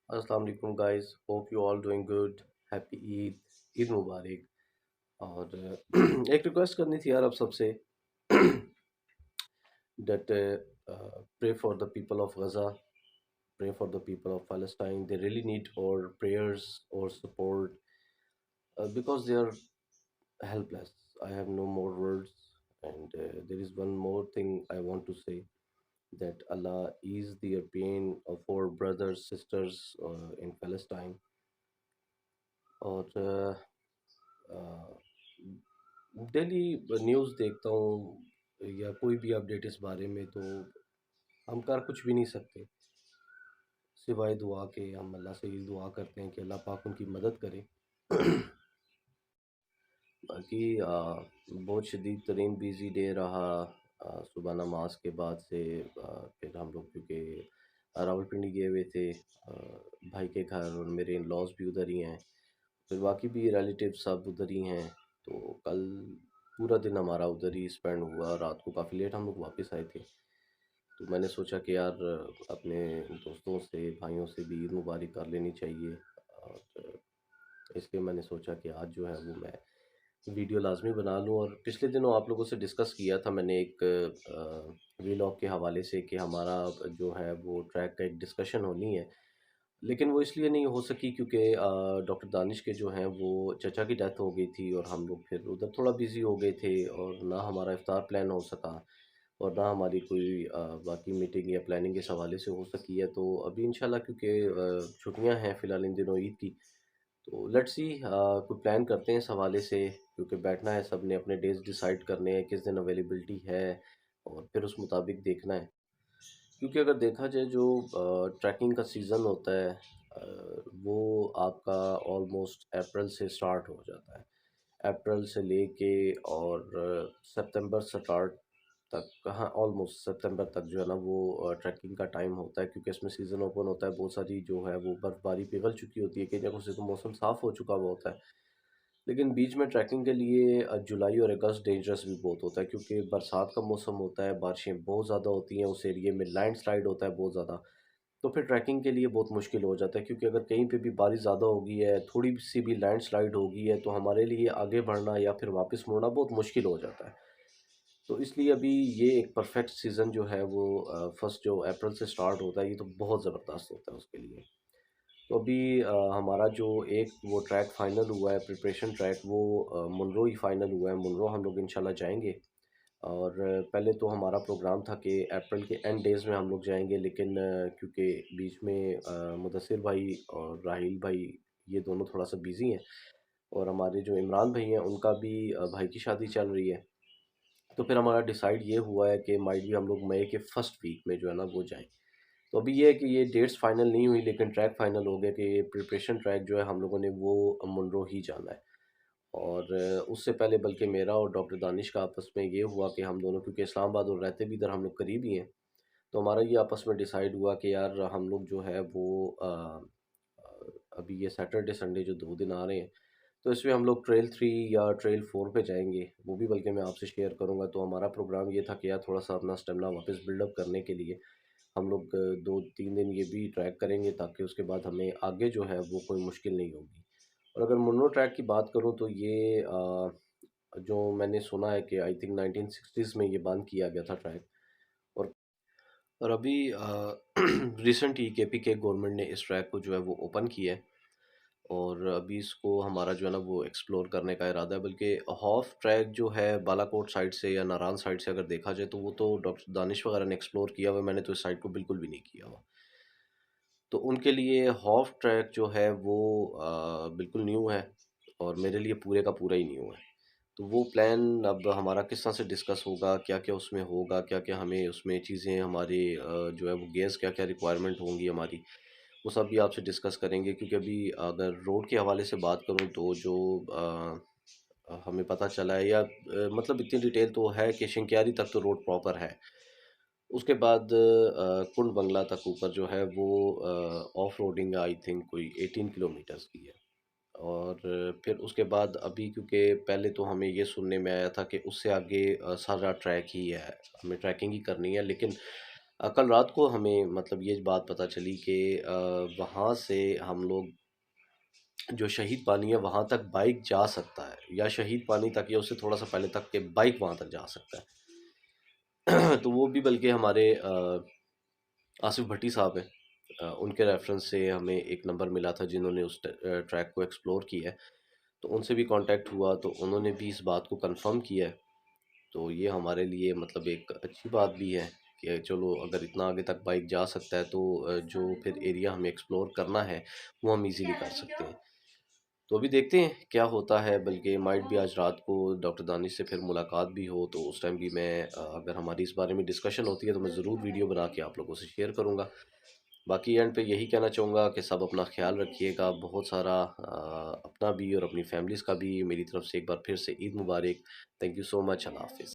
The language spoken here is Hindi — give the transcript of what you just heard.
अस्सलाम वालेकुम guys, hope you all doing good. Happy Eid, Eid मुबारक। और एक रिक्वेस्ट करनी थी यार आप सबसे that pray for the people of Gaza, pray for the people of Palestine. They really need our prayers or support because they are helpless. I have no more words. And there is one more thing I want to say, that Allah ease the pain of our brothers, sisters in Palestine. और डेली न्यूज़ देखता हूँ या कोई भी अपडेट इस बारे में, तो हम कर कुछ भी नहीं सकते सिवाय दुआ के। हम अल्लाह से ये दुआ करते हैं कि अल्लाह पाक उनकी मदद करे। बाकी बहुत शदीद तरीन बिज़ी डे रहा। सुबह नमाज के बाद से फिर हम लोग क्योंकि रावलपिंडी गए हुए थे भाई के घर, और मेरे इन लॉज भी उधर ही हैं, फिर बाकी भी रिलेटिव सब उधर ही हैं। तो कल पूरा दिन हमारा उधर ही स्पेंड हुआ, रात को काफ़ी लेट हम लोग वापस आए थे। तो मैंने सोचा कि यार अपने दोस्तों से भाइयों से भी ईद मुबारक कर लेनी चाहिए। और इसलिए मैंने सोचा कि आज जो है वो मैं वीडियो लाजमी बना लूँ। और पिछले दिनों आप लोगों से डिस्कस किया था मैंने एक वीलॉग के हवाले से कि हमारा जो है वो ट्रैक का एक डिस्कशन होनी है, लेकिन वो इसलिए नहीं हो सकी क्योंकि डॉक्टर दानिश के जो हैं वो चचा की डेथ हो गई थी, और हम लोग फिर उधर थोड़ा बिजी हो गए थे, और ना हमारा इफ्तार प्लान हो सका, और ना हमारी कोई बाकी मीटिंग या प्लानिंग इस हवाले से हो सकी है। तो अभी इंशाल्लाह क्योंकि छुट्टियां हैं फ़िलहाल इन दिनों ईद की, तो लेट्स सी कोई प्लान करते हैं इस हवाले से, क्योंकि बैठना है सब ने, अपने डेज डिसाइड करने हैं किस दिन अवेलेबिलिटी है, और फिर उस मुताबिक देखना है। क्योंकि अगर देखा जाए जो ट्रैकिंग का सीज़न होता है वो आपका ऑलमोस्ट अप्रैल से स्टार्ट हो जाता है। अप्रैल से लेके और सितंबर स्टार्ट तक, हाँ ऑलमोस्ट सितंबर तक जो है ना वो ट्रैकिंग का टाइम होता है, क्योंकि इसमें सीज़न ओपन होता है। बहुत सारी जो है वो बर्फ़बारी पिघल चुकी होती है, कई जगहों से तो मौसम साफ़ हो चुका हुआ होता है। लेकिन बीच में ट्रैकिंग के लिए जुलाई और अगस्त डेंजरस भी बहुत होता है, क्योंकि बरसात का मौसम होता है, बारिशें बहुत ज़्यादा होती हैं, उस एरिए में लैंडस्लाइड होता है बहुत ज़्यादा। तो फिर ट्रैकिंग के लिए बहुत मुश्किल हो जाता है, क्योंकि अगर कहीं पे भी बारिश ज़्यादा होगी है, थोड़ी सी भी लैंडस्लाइड होगी है, तो हमारे लिए आगे बढ़ना या फिर वापस मुड़ना बहुत मुश्किल हो जाता है। तो इसलिए अभी ये एक परफेक्ट सीज़न जो है वो फर्स्ट जो अप्रैल से स्टार्ट होता है, ये तो बहुत ज़बरदस्त होता है उसके लिए। तो अभी हमारा जो एक वो ट्रैक फाइनल हुआ है, प्रिपरेशन ट्रैक, वो मुनरो ही फाइनल हुआ है। मुनरो हम लोग इंशाल्लाह जाएंगे। और पहले तो हमारा प्रोग्राम था कि अप्रैल के एंड डेज़ में हम लोग जाएंगे, लेकिन क्योंकि बीच में मुदस्सिर भाई और राहिल भाई ये दोनों थोड़ा सा बिज़ी हैं, और हमारे जो इमरान भाई हैं उनका भी भाई की शादी चल रही है। तो फिर हमारा डिसाइड ये हुआ है कि माइट भी हम लोग मई के फर्स्ट वीक में जो है ना वो जाएं। तो अभी ये है कि ये डेट्स फाइनल नहीं हुई, लेकिन ट्रैक फाइनल हो गया कि ये प्रिपरेशन ट्रैक जो है हम लोगों ने वो मुनरो ही जाना है। और उससे पहले बल्कि मेरा और डॉक्टर दानिश का आपस में ये हुआ कि हम दोनों, क्योंकि इस्लामाबाद और रहते भी इधर हम लोग करीब ही हैं, तो हमारा ये आपस में डिसाइड हुआ कि यार हम लोग जो है वो अभी ये सैटरडे संडे जो 2 दिन आ रहे हैं, तो इसमें हम लोग ट्रेल 3 या ट्रेल 4 पे जाएंगे। वो भी बल्कि मैं आपसे शेयर करूंगा। तो हमारा प्रोग्राम ये था कि यार थोड़ा सा अपना स्टेमिना वापस बिल्डअप करने के लिए हम लोग 2-3 दिन ये भी ट्रैक करेंगे, ताकि उसके बाद हमें आगे जो है वो कोई मुश्किल नहीं होगी। और अगर मुन्नो ट्रैक की बात करूँ तो ये जो मैंने सुना है कि आई थिंक 1960s में ये बंद किया गया था ट्रैक। और और अभी रिसेंट ही केपीके गवर्नमेंट ने इस ट्रैक को जो है वो ओपन किया है, और अभी इसको हमारा जो है ना वो एक्सप्लोर करने का इरादा है। बल्कि हॉफ ट्रैक जो है बालाकोट साइड से या नारायण साइड से अगर देखा जाए, तो वो तो डॉक्टर दानिश वगैरह ने एक्सप्लोर किया हुआ है, मैंने तो इस साइड को बिल्कुल भी नहीं किया हुआ। तो उनके लिए हॉफ ट्रैक जो है वो बिल्कुल न्यू है, और मेरे लिए पूरे का पूरा ही न्यू है। तो वो प्लान अब हमारा किस तरह से डिस्कस होगा, क्या क्या उसमें होगा, क्या क्या हमें उसमें चीज़ें हमारे जो है वो गेयर्स क्या क्या रिक्वायरमेंट होंगी हमारी, वो सब भी आपसे डिस्कस करेंगे। क्योंकि अभी अगर रोड के हवाले से बात करूँ तो जो हमें पता चला है, या मतलब इतनी डिटेल तो है कि शिंक्यारी तक तो रोड प्रॉपर है। उसके बाद कुंड बंगला तक ऊपर जो है वो ऑफ रोडिंग आई थिंक कोई 18 किलोमीटर्स की है। और फिर उसके बाद अभी क्योंकि पहले तो हमें ये सुनने में आया था कि उससे आगे सारा ट्रैक ही है, हमें ट्रैकिंग ही करनी है। लेकिन कल रात को हमें मतलब ये बात पता चली कि वहाँ से हम लोग जो शहीद पानी है वहाँ तक बाइक जा सकता है, या शहीद पानी तक या उससे थोड़ा सा पहले तक के बाइक वहाँ तक जा सकता है। तो वो भी बल्कि हमारे आसिफ भट्टी साहब हैं, उनके रेफरेंस से हमें एक नंबर मिला था जिन्होंने उस ट्रैक को एक्सप्लोर किया है। तो उनसे भी कांटेक्ट हुआ तो उन्होंने भी इस बात को कंफर्म किया है। तो ये हमारे लिए मतलब एक अच्छी बात भी है कि चलो अगर इतना आगे तक बाइक जा सकता है तो जो फिर एरिया हमें एक्सप्लोर करना है वो हम इजीली कर सकते हैं। तो अभी देखते हैं क्या होता है, बल्कि माइट भी आज रात को डॉक्टर दानिश से फिर मुलाकात भी हो, तो उस टाइम भी मैं अगर हमारी इस बारे में डिस्कशन होती है तो मैं ज़रूर वीडियो बना के आप लोगों से शेयर करूँगा। बाकी एंड पे यही कहना चाहूँगा कि सब अपना ख्याल रखिएगा बहुत सारा, अपना भी और अपनी फैमिलीज़ का भी। मेरी तरफ से एक बार फिर से ईद मुबारक। Thank you so much. अल्लाह हाफिज़।